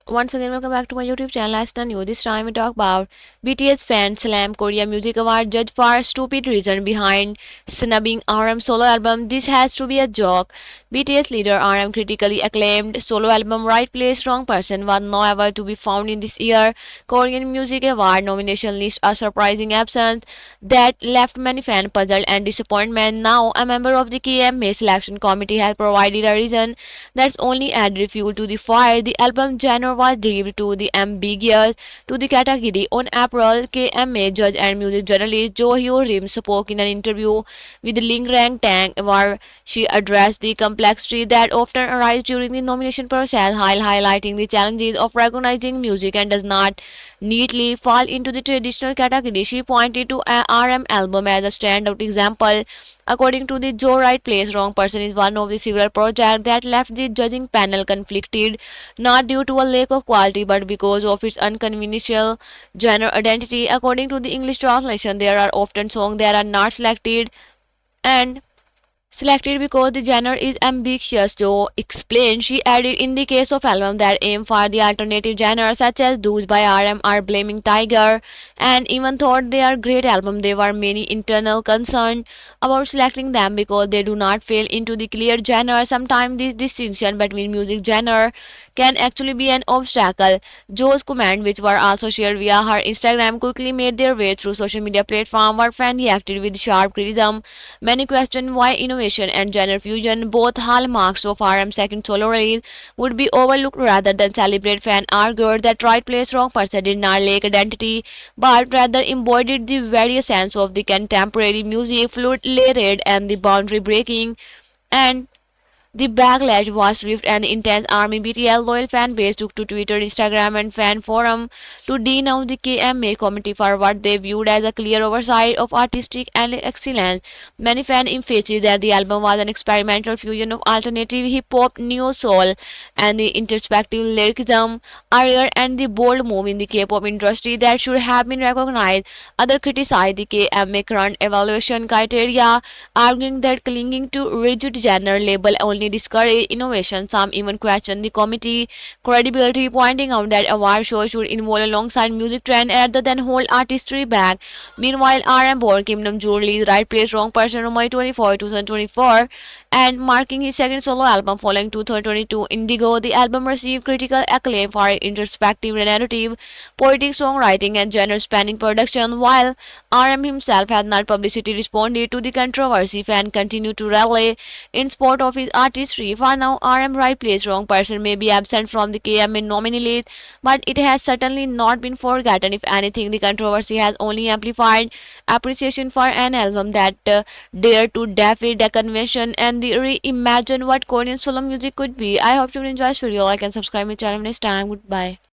Once again, welcome back to my YouTube channel. Last new. This time we talk about BTS fan slam Korea Music Award judge for stupid reason behind snubbing RM solo album. This has to be a joke. BTS leader RM critically acclaimed solo album Right Place Wrong Person was nowhere to be found in this year Korean Music Award nomination list. A surprising absence that left many fans puzzled and disappointment. Now, a member of the KMA selection committee has provided a reason that's only added fuel to the fire. The album genre was deemed to the ambiguous to the category. On April, KMA judge and music journalist Jo Hyo Rim spoke in an interview with Ling Rang Tang where she addressed the complexity that often arises during the nomination process, while highlighting the challenges of recognizing music and does not neatly fall into the traditional category. She pointed to a RM album as a standout example. According to the Joe Right Place Wrong Person is one of the several projects that left the judging panel conflicted, not due to a lack of quality but because of its unconventional genre identity. According to the English translation, there are often songs that are not and selected because the genre is ambitious. To explain, she added, in the case of albums that aim for the alternative genre, such as those by RM or Blaming Tiger, and even thought they are great albums, there were many internal concerns about selecting them because they do not fall into the clear genre. Sometimes this distinction between music genre can actually be an obstacle. Joe's comments, which were also shared via her Instagram, quickly made their way through social media platforms where fans reacted with sharp criticism. Many questioned why innovation and genre fusion, both hallmarks of RM's second solo release, would be overlooked rather than celebrated. Fans argued that Right Place Wrong Person did not lack identity, but rather embodied the very essence of the contemporary music, fluid, layered, and the boundary breaking. And the backlash was swift and intense. Army BTL loyal fan base took to Twitter, Instagram, and fan forum to denounce the KMA committee for what they viewed as a clear oversight of artistic and excellence. Many fans emphasized that the album was an experimental fusion of alternative hip hop, neo soul, and the introspective lyricism, a rare and the bold move in the K-pop industry that should have been recognized. Others criticized the KMA current evaluation criteria, arguing that clinging to rigid genre label only discourage innovation. Some even question the committee credibility, pointing out that award shows should involve alongside music trend rather than hold artistry back. Meanwhile, RM Born Kingdom Jewelry Right Place Wrong Person on May 24, 2024, and marking his second solo album following 2022 Indigo. The album received critical acclaim for its introspective narrative, poetic songwriting, and genre-spanning production. While RM himself has not publicly responded to the controversy, fans continue to rally in support of his artistry. For now, RM Right Place Wrong Person may be absent from the KMA nominee list, but it has certainly not been forgotten. If anything, the controversy has only amplified appreciation for an album that dared to defy the convention and reimagine what Korean solo music could be. I hope you will enjoy this video. Like and subscribe my channel next time. Goodbye.